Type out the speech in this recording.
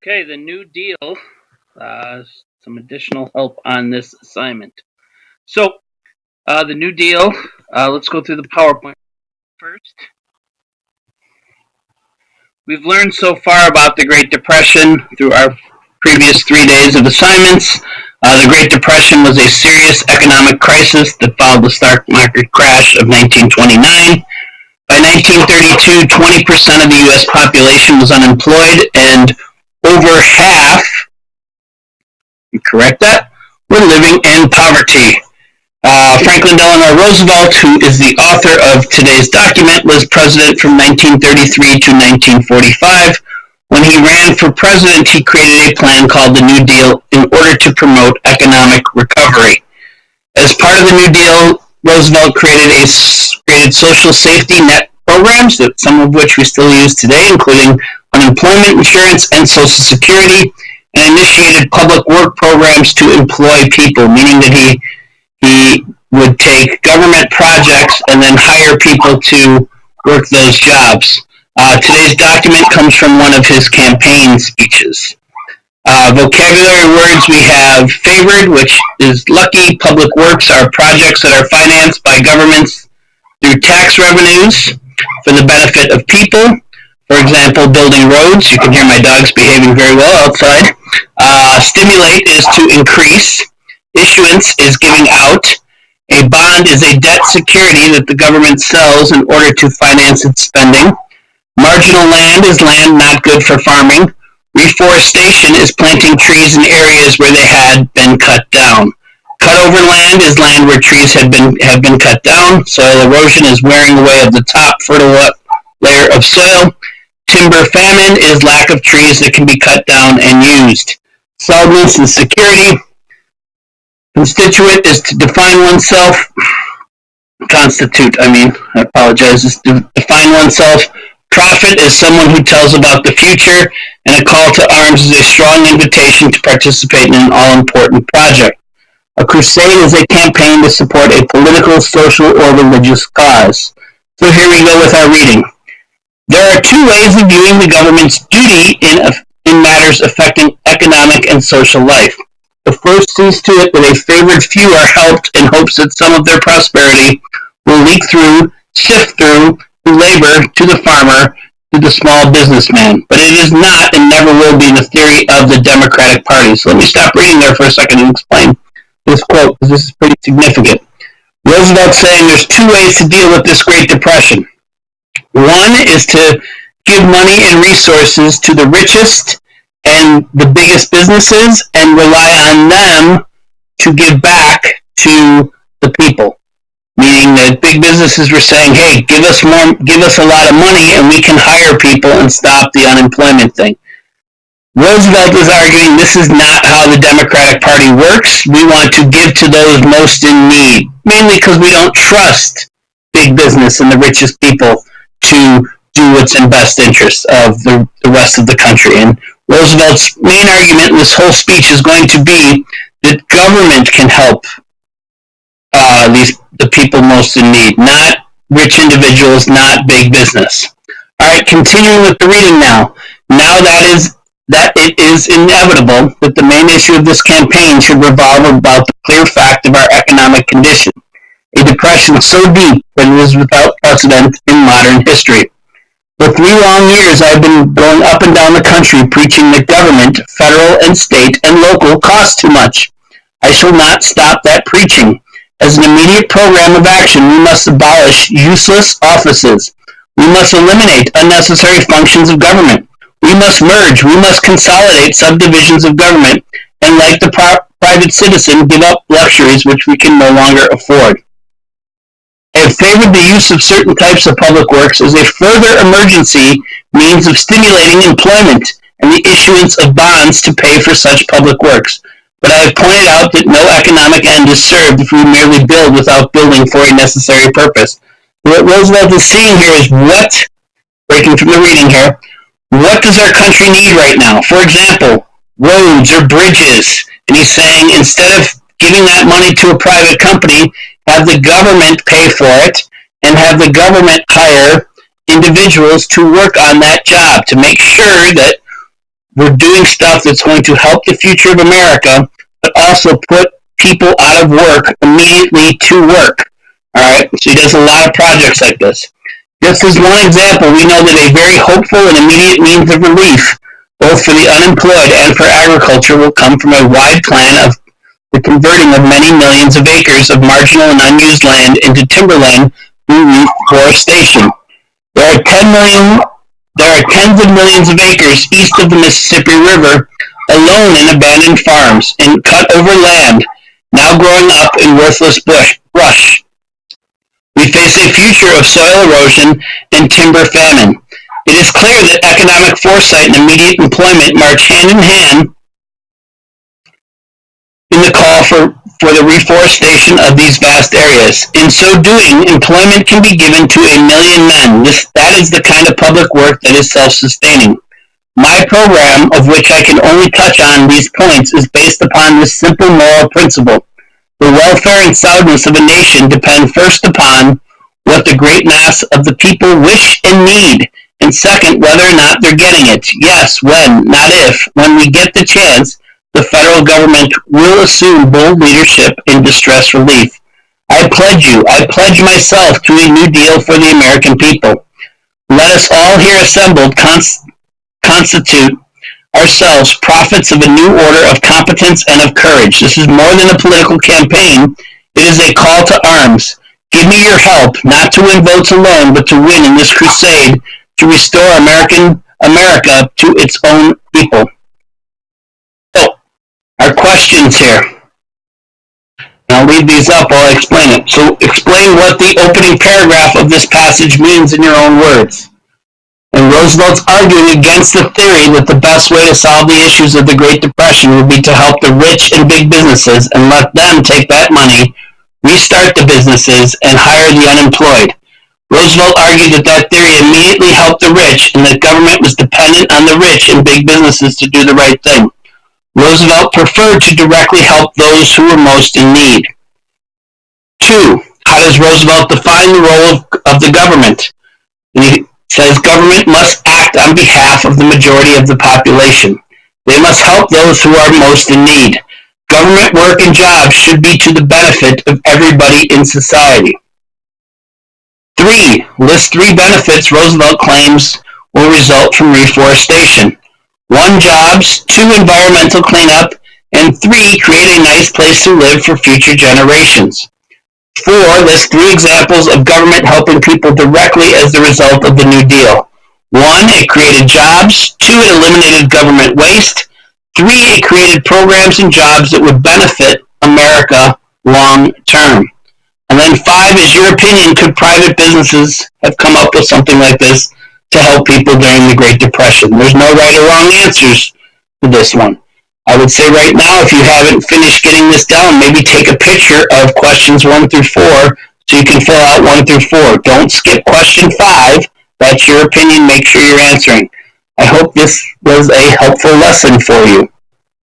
Okay, the New Deal. Some additional help on this assignment. So, the New Deal. Let's go through the PowerPoint first. We've learned so far about the Great Depression through our previous 3 days of assignments. The Great Depression was a serious economic crisis that followed the stock market crash of 1929. By 1932, 20% of the U.S. population was unemployed, and over half, correct that, were living in poverty. Franklin Delano Roosevelt, who is the author of today's document, was president from 1933 to 1945. When he ran for president, he created a plan called the New Deal in order to promote economic recovery. As part of the New Deal, Roosevelt created social safety net programs, some of which we still use today, including unemployment insurance and Social Security, and initiated public work programs to employ people, meaning that he would take government projects and then hire people to work those jobs. Today's document comes from one of his campaign speeches. Vocabulary words we have favored, which is lucky. Public works are projects that are financed by governments through tax revenues for the benefit of people. For example, building roads. You can hear my dogs behaving very well outside. Stimulate is to increase. Issuance is giving out. A bond is a debt security that the government sells in order to finance its spending. Marginal land is land not good for farming. Reforestation is planting trees in areas where they had been cut down. Cut over land is land where trees have been cut down. Soil erosion is wearing away of the top fertile layer of soil. Timber famine is lack of trees that can be cut down and used. Solvency and security. Constituent is to define oneself. I apologize, is to define oneself. Prophet is someone who tells about the future, and a call to arms is a strong invitation to participate in an all-important project. A crusade is a campaign to support a political, social, or religious cause. So here we go with our reading. There are two ways of viewing the government's duty in matters affecting economic and social life. The first sees to it that a favored few are helped in hopes that some of their prosperity will leak through, sift through, to labor, to the farmer, to the small businessman. But it is not and never will be the theory of the Democratic Party. So let me stop reading there for a second and explain this quote, because this is pretty significant. Roosevelt saying there's two ways to deal with this Great Depression. One is to give money and resources to the richest and the biggest businesses and rely on them to give back to the people. Meaning that big businesses were saying, hey, give us a lot of money and we can hire people and stop the unemployment thing. Roosevelt is arguing this is not how the Democratic Party works. We want to give to those most in need, mainly because we don't trust big business and the richest people to do what's in best interest of the rest of the country. And Roosevelt's main argument in this whole speech is going to be that government can help the people most in need, not rich individuals, not big business. All right, continuing with the reading now. Now that it is inevitable that the main issue of this campaign should revolve about the clear fact of our economic condition, a depression so deep that it is without precedent in modern history. For 3 long years, I've been going up and down the country preaching that government, federal and state and local, costs too much. I shall not stop that preaching. As an immediate program of action, we must abolish useless offices. We must eliminate unnecessary functions of government. We must merge. We must consolidate subdivisions of government and, like the private citizen, give up luxuries which we can no longer afford. I have favored the use of certain types of public works as a further emergency means of stimulating employment and the issuance of bonds to pay for such public works. But I have pointed out that no economic end is served if we merely build without building for a necessary purpose. What Roosevelt is seeing here is breaking from the reading here, what does our country need right now? For example, roads or bridges. And he's saying instead of giving that money to a private company, have the government pay for it and have the government hire individuals to work on that job to make sure that we're doing stuff that's going to help the future of America, but also put people out of work immediately to work. All right, so he does a lot of projects like this. Just as one example, we know that a very hopeful and immediate means of relief, both for the unemployed and for agriculture, will come from a wide plan of the converting of many millions of acres of marginal and unused land into timberland through reforestation. There are tens of millions of acres east of the Mississippi River alone in abandoned farms, in cut-over land, now growing up in worthless brush. We face a future of soil erosion and timber famine. It is clear that economic foresight and immediate employment march hand in hand in the call for the reforestation of these vast areas. In so doing, employment can be given to a million men. That is the kind of public work that is self-sustaining. My program, of which I can only touch on these points, is based upon this simple moral principle. The welfare and soundness of a nation depend first upon what the great mass of the people wish and need, and second, whether or not they're getting it. Yes, when, not if, when we get the chance, the federal government will assume bold leadership in distress relief. I pledge myself to a new deal for the American people. Let us all here assembled constitute ourselves prophets of a new order of competence and of courage. This is more than a political campaign. It is a call to arms. Give me your help, not to win votes alone, but to win in this crusade to restore America to its own people. So, our questions here. I'll leave these up while I explain it. So, explain what the opening paragraph of this passage means in your own words. And Roosevelt's arguing against the theory that the best way to solve the issues of the Great Depression would be to help the rich and big businesses and let them take that money, restart the businesses, and hire the unemployed. Roosevelt argued that that theory immediately helped the rich and that government was dependent on the rich and big businesses to do the right thing. Roosevelt preferred to directly help those who were most in need. 2. How does Roosevelt define the role of the government? He says government must act on behalf of the majority of the population. They must help those who are most in need. Government work and jobs should be to the benefit of everybody in society. 3. List 3 benefits Roosevelt claims will result from reforestation. 1. Jobs, 2. Environmental cleanup, and 3. Create a nice place to live for future generations. 4. List 3 examples of government helping people directly as the result of the New Deal. 1. It created jobs. 2. It eliminated government waste. 3. It created programs and jobs that would benefit America long term. And then 5 is your opinion, could private businesses have come up with something like this to help people during the Great Depression? There's no right or wrong answers to this one. I would say right now, if you haven't finished getting this down, maybe take a picture of questions 1 through 4 so you can fill out 1 through 4. Don't skip question 5. That's your opinion. Make sure you're answering. I hope this was a helpful lesson for you.